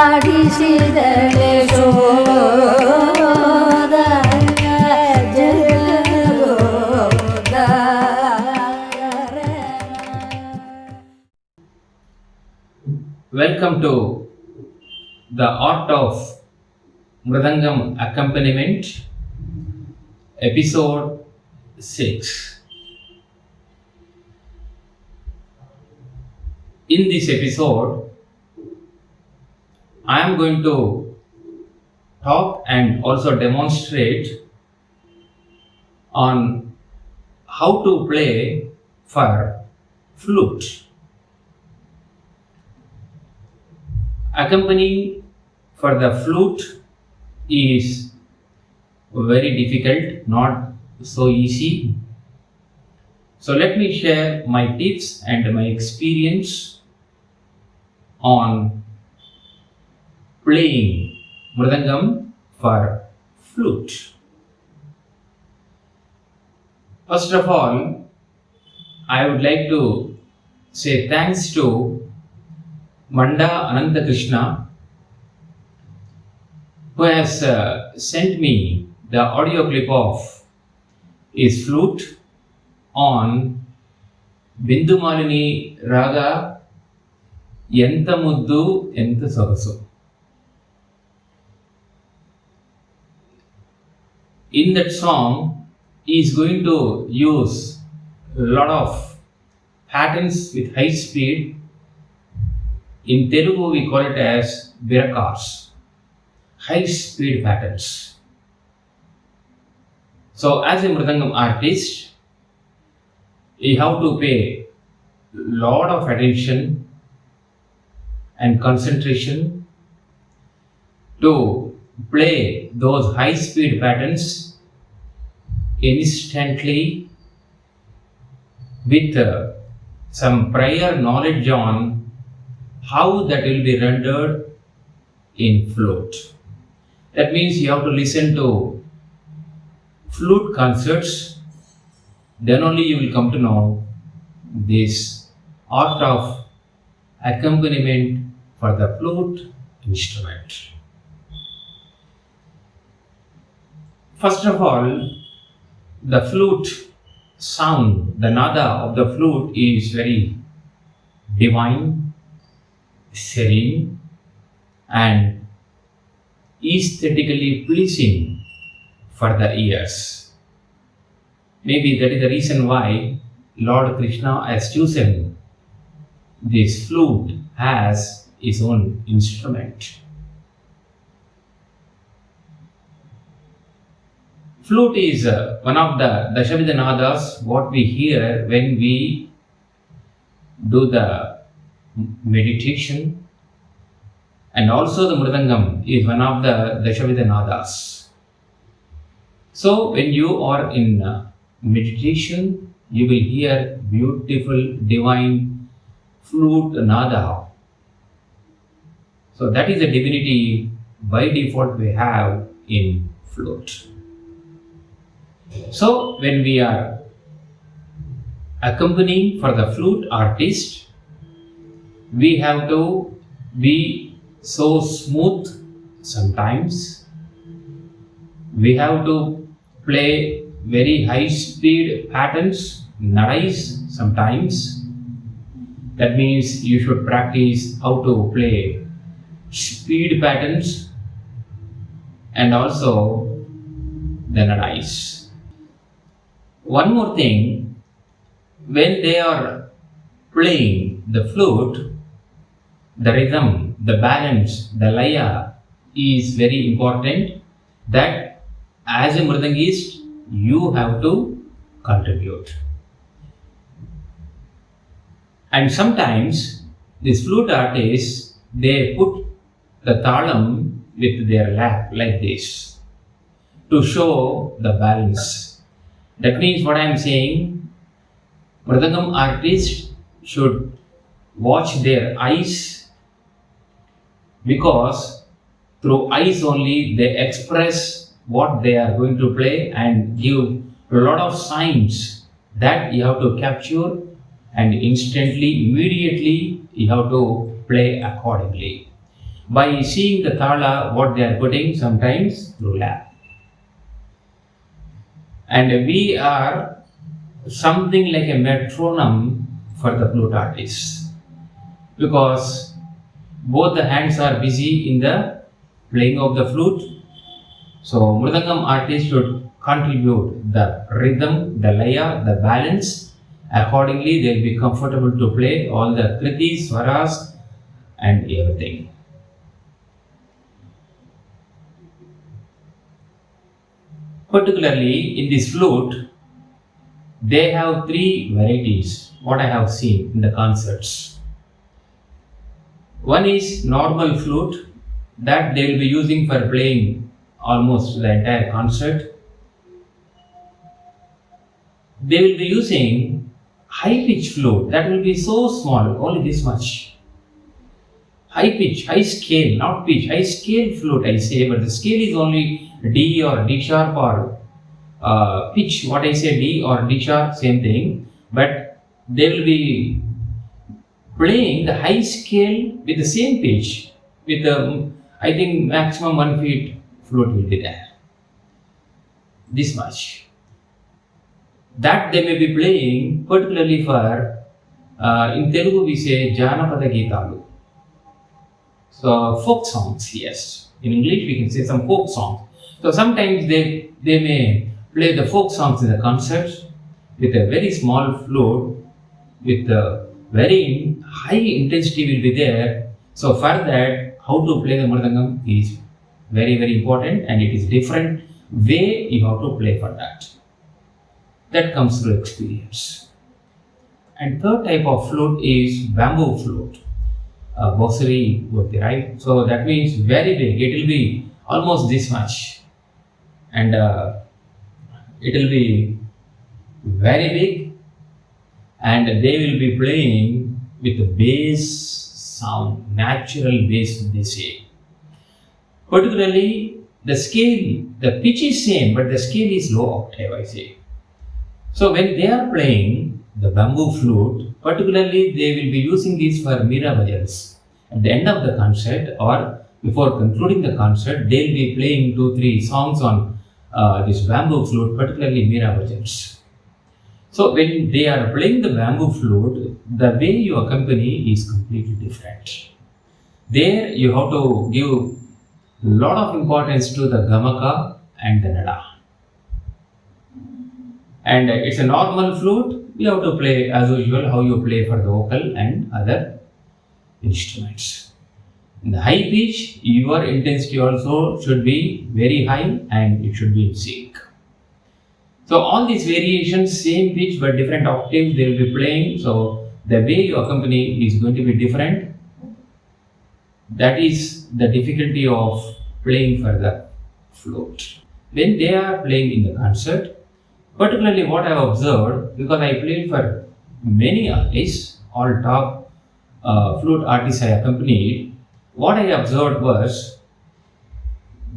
ಆಡಿಸಿದಳೆ ಶೋಧ Welcome to the art of Mridangam Accompaniment, episode 6. In this episode, I am going to talk and also demonstrate on how to play for flute. Accompanying for the flute is very difficult, not so easy. So let me share my tips and my experience on playing Mridangam for flute. First of all, I would like to say thanks to Manda, Anantha, Krishna, who has sent me the audio clip of his flute on Bindumalini Raga Enta Muddu Enta Sogasu. In that song, he is going to use a lot of patterns with high speed. In Telugu, we call it as birakars, high speed patterns. So, as a Mridangam artist, you have to pay lot of attention and concentration to play those high speed patterns instantly with some prior knowledge on how that will be rendered in flute. That means you have to listen to flute concerts, then only you will come to know this art of accompaniment for the flute instrument. First of all, the flute sound, the nada of the flute is very divine, serene and aesthetically pleasing for the ears. Maybe that is the reason why Lord Krishna has chosen this flute as his own instrument. Flute is one of the Dashavidha nadas what we hear when we do the meditation, and also the Mridangam is one of the Dashavidha nadas. So when you are in meditation, you will hear beautiful divine flute nada. So that is the divinity by default we have in flute. So when we are accompanying for the flute artist, we have to be so smooth sometimes. We have to play very high speed patterns, nadais sometimes. That means you should practice how to play speed patterns and also the nadais. One more thing, when they are playing the flute, the rhythm, the balance, the laya is very important, that as a Mridangist you have to contribute. And sometimes these flute artists, they put the talam with their lap like this to show the balance. That means what I am saying, Mridangam artists should watch their eyes, because through eyes only they express what they are going to play and give a lot of signs that you have to capture, and instantly, immediately, you have to play accordingly. By seeing the thala, what they are putting sometimes through lab. And we are something like a metronome for the flute artists, because both the hands are busy in the playing of the flute. So Mridangam artist should contribute the rhythm, the laya, the balance. Accordingly, they will be comfortable to play all the kritis, swaras, and everything. Particularly in this flute, they have three varieties, what I have seen in the concerts. One is normal flute that they will be using for playing almost the entire concert. They will be using high pitch flute that will be so small, only this much. High pitch, high scale, not pitch, high scale flute I say, but the scale is only D or D sharp or pitch, what I say D or D sharp, same thing, but they will be playing the high scale with the same pitch, with the, I think maximum 1 feet flute will be there. This much. That they may be playing particularly for, in Telugu we say Janapada Geetalu. So folk songs, yes. In English we can say some folk songs. So sometimes they may play the folk songs in the concerts with a very small flute, with a very high intensity will be there. So for that, how to play the Mridangam is very, very important, and it is different way you have to play for that. That comes through experience. And third type of flute is bamboo flute. Bosari, right? So that means very big. It will be almost this much, and it will be very big, and they will be playing with the bass sound, natural bass they say. Particularly the scale, the pitch is same, but the scale is low octave I say. So when they are playing the bamboo flute, particularly they will be using this for Meera bhajans. At the end of the concert or before concluding the concert, they will be playing 2-3 songs on this bamboo flute, particularly Meera bhajans. So when they are playing the bamboo flute, the way you accompany is completely different. There you have to give lot of importance to the gamaka and the nada. And it's a normal flute, you have to play as usual how you play for the vocal and other instruments. In the high pitch, your intensity also should be very high and it should be in sync. So all these variations, same pitch but different octaves they will be playing. So the way you accompany is going to be different. That is the difficulty of playing for the flute. When they are playing in the concert, particularly what I have observed, because I played for many artists, all top flute artists I accompanied, what I observed was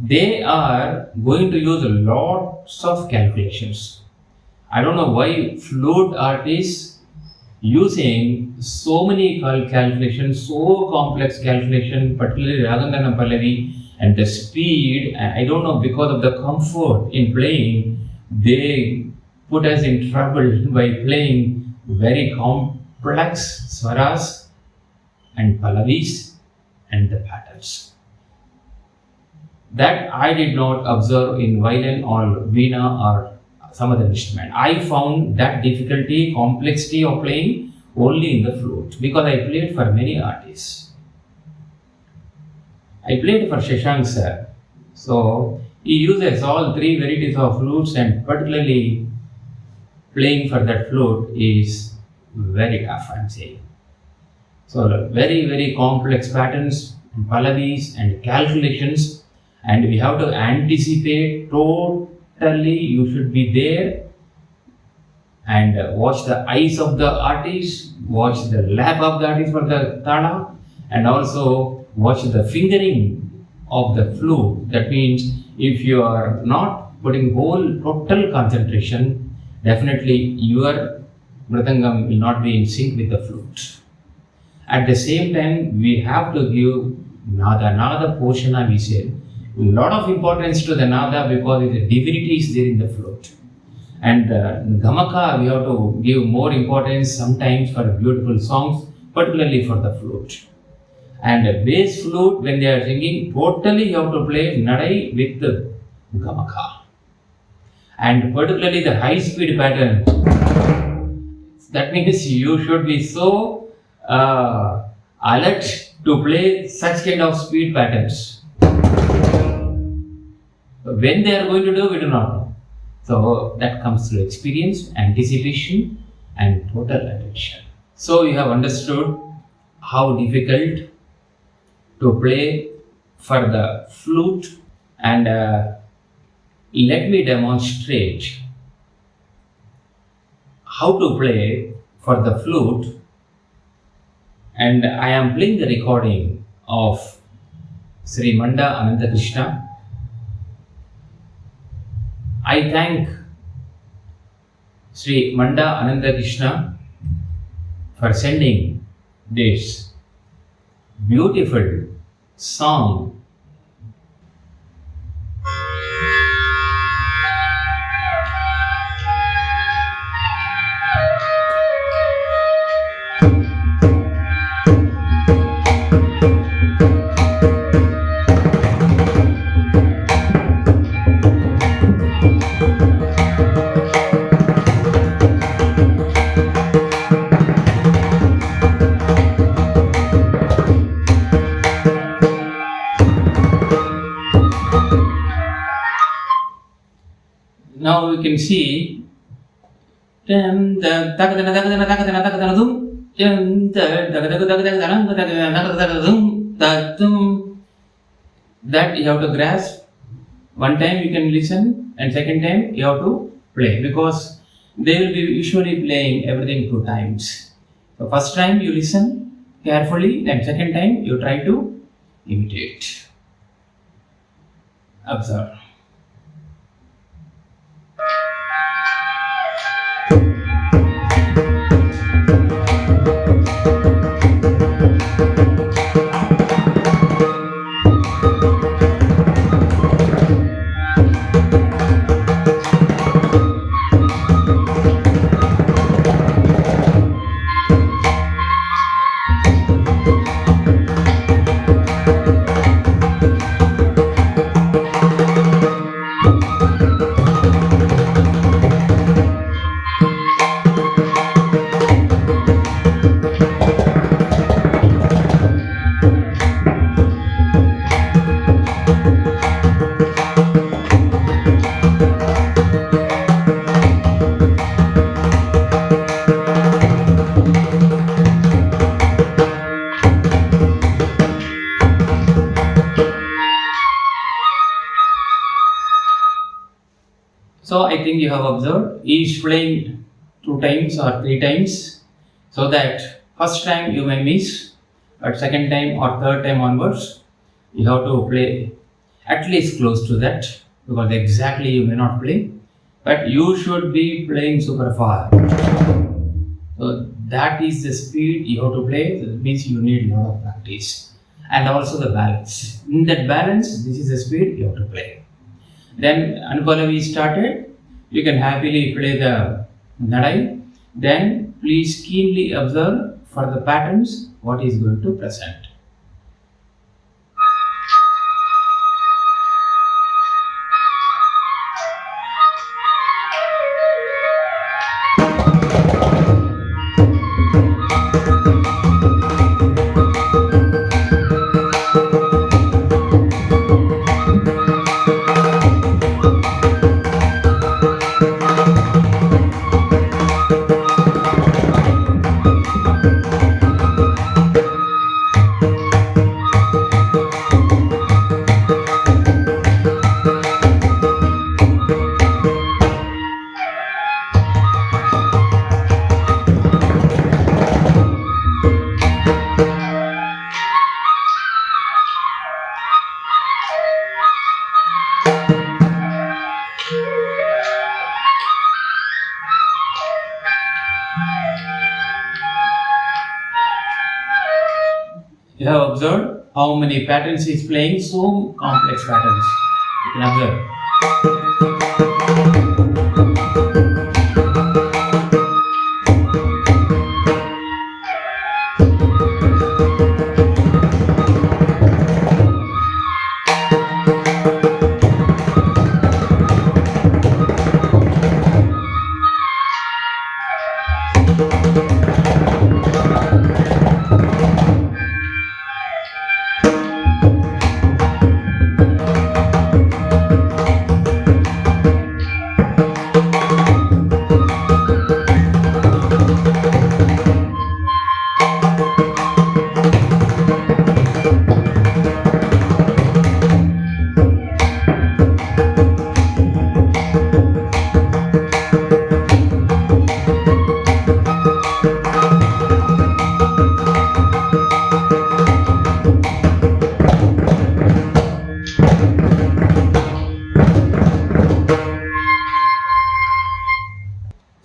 they are going to use lots of calculations. I don't know why flute artists using so many calculations, so complex calculation, particularly Ragandana Pallavi, and the speed, and I don't know, because of the comfort in playing, they put us in trouble by playing very complex swaras and pallavis and the patterns. That I did not observe in violin or veena or some other instrument. I found that difficulty, complexity of playing only in the flute, because I played for many artists. I played for Shashank sir. So he uses all three varieties of flutes, and particularly playing for that flute is very tough, I am saying. So very, very complex patterns, and pallavis and calculations, and we have to anticipate totally. You should be there and watch the eyes of the artist, watch the lap of the artist for the tala, and also watch the fingering of the flute. That means if you are not putting whole total concentration, definitely your Mridangam will not be in sync with the flute. At the same time, we have to give Nada. Nada Poshana, we said. A lot of importance to the Nada because the divinity is there in the flute. And Gamaka, we have to give more importance sometimes for beautiful songs, particularly for the flute. And bass flute, when they are singing, totally you have to play Nadai with the Gamaka. And particularly the high speed pattern. That means you should be so alert to play such kind of speed patterns. When they are going to do, we do not know. So that comes through experience, anticipation, and total attention. So you have understood how difficult to play for the flute, and let me demonstrate how to play for the flute. And I am playing the recording of Sri Manda Anantha Krishna. I thank Sri Manda Anantha Krishna for sending this beautiful song. Now we can see that you have to grasp. One time you can listen, and second time you have to play, because they will be usually playing everything 2 times. So first time you listen carefully, then second time you try to imitate. Observe. So I think you have observed, each playing 2 times or 3 times, so that first time you may miss, but second time or third time onwards, you have to play at least close to that, because exactly you may not play, but you should be playing super far. So that is the speed you have to play. That means you need a lot of practice, and also the balance. In that balance, this is the speed you have to play. Then Anupalavi started, you can happily play the Nadai. Then please keenly observe for the patterns what is going to present. You have observed how many patterns he is playing, so complex patterns. You can observe.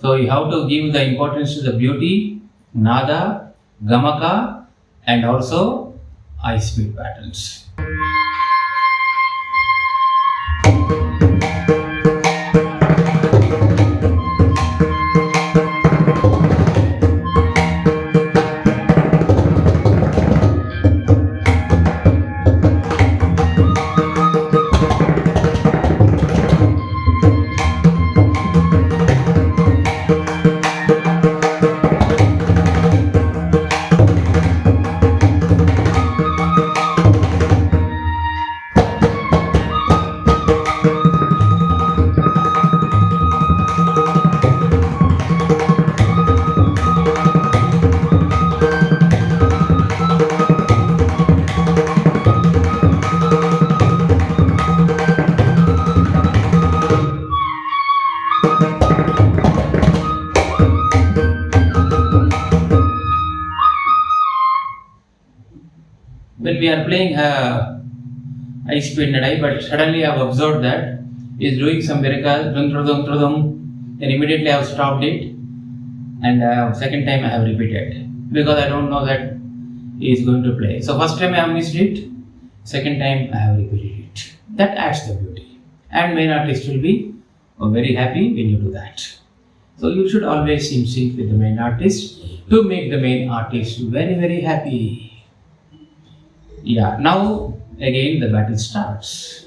So you have to give the importance to the beauty, nada, gamaka, and also high speed patterns. When we are playing high speed nadai, but suddenly I have observed that he is doing some viraka, then immediately I have stopped it, and second time I have repeated because I don't know that he is going to play. So first time I have missed it, second time I have repeated it. That adds the beauty, and main artist will be very happy when you do that. So you should always in sync with the main artist to make the main artist very happy. Yeah, now again the battle starts.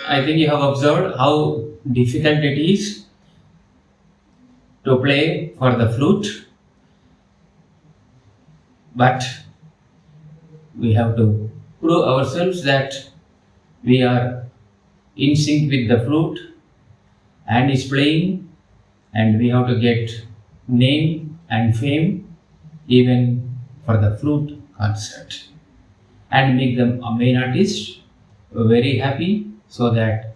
I think you have observed how difficult it is to play for the flute, but we have to prove ourselves that we are in sync with the flute and is playing, and we have to get name and fame even for the flute concert and make them a main artist very happy, so that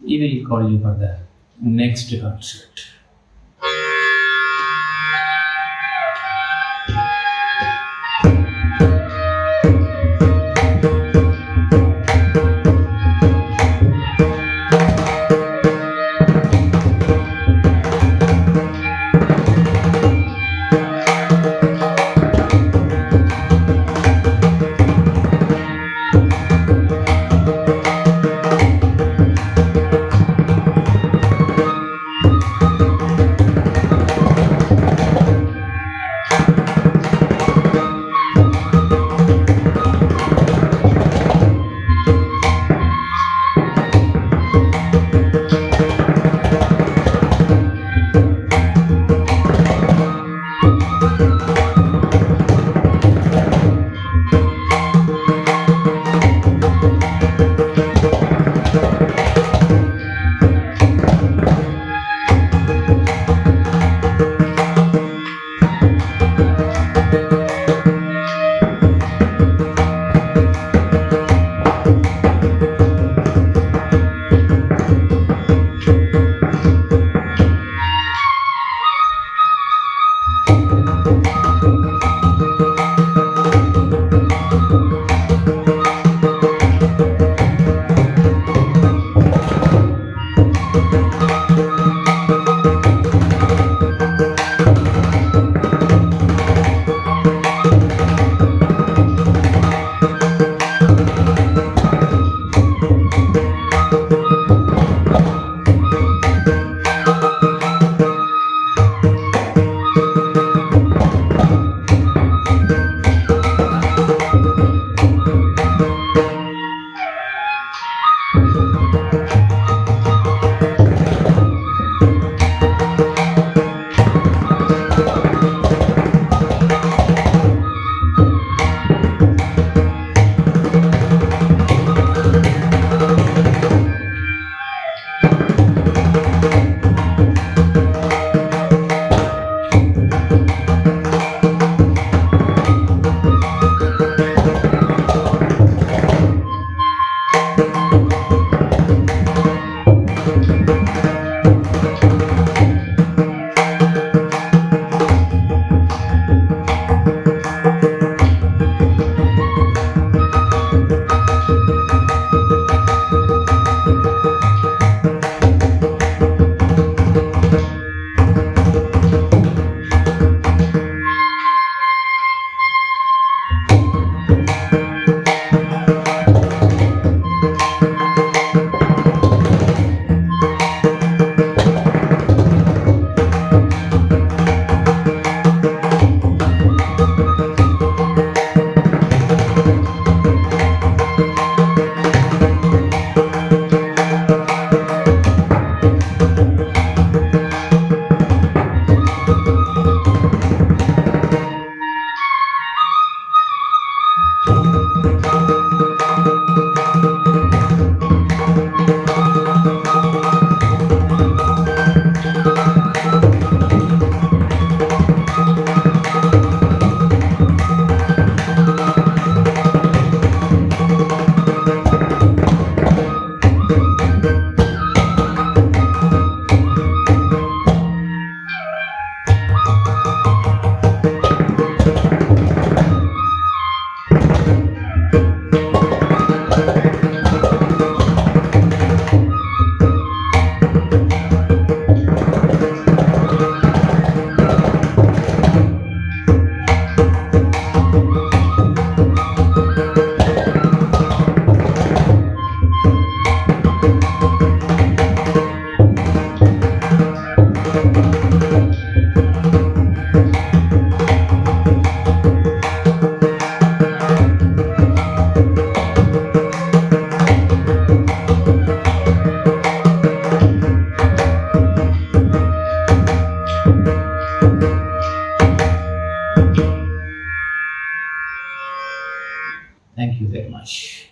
he will call you for the next concert. Thank you very much.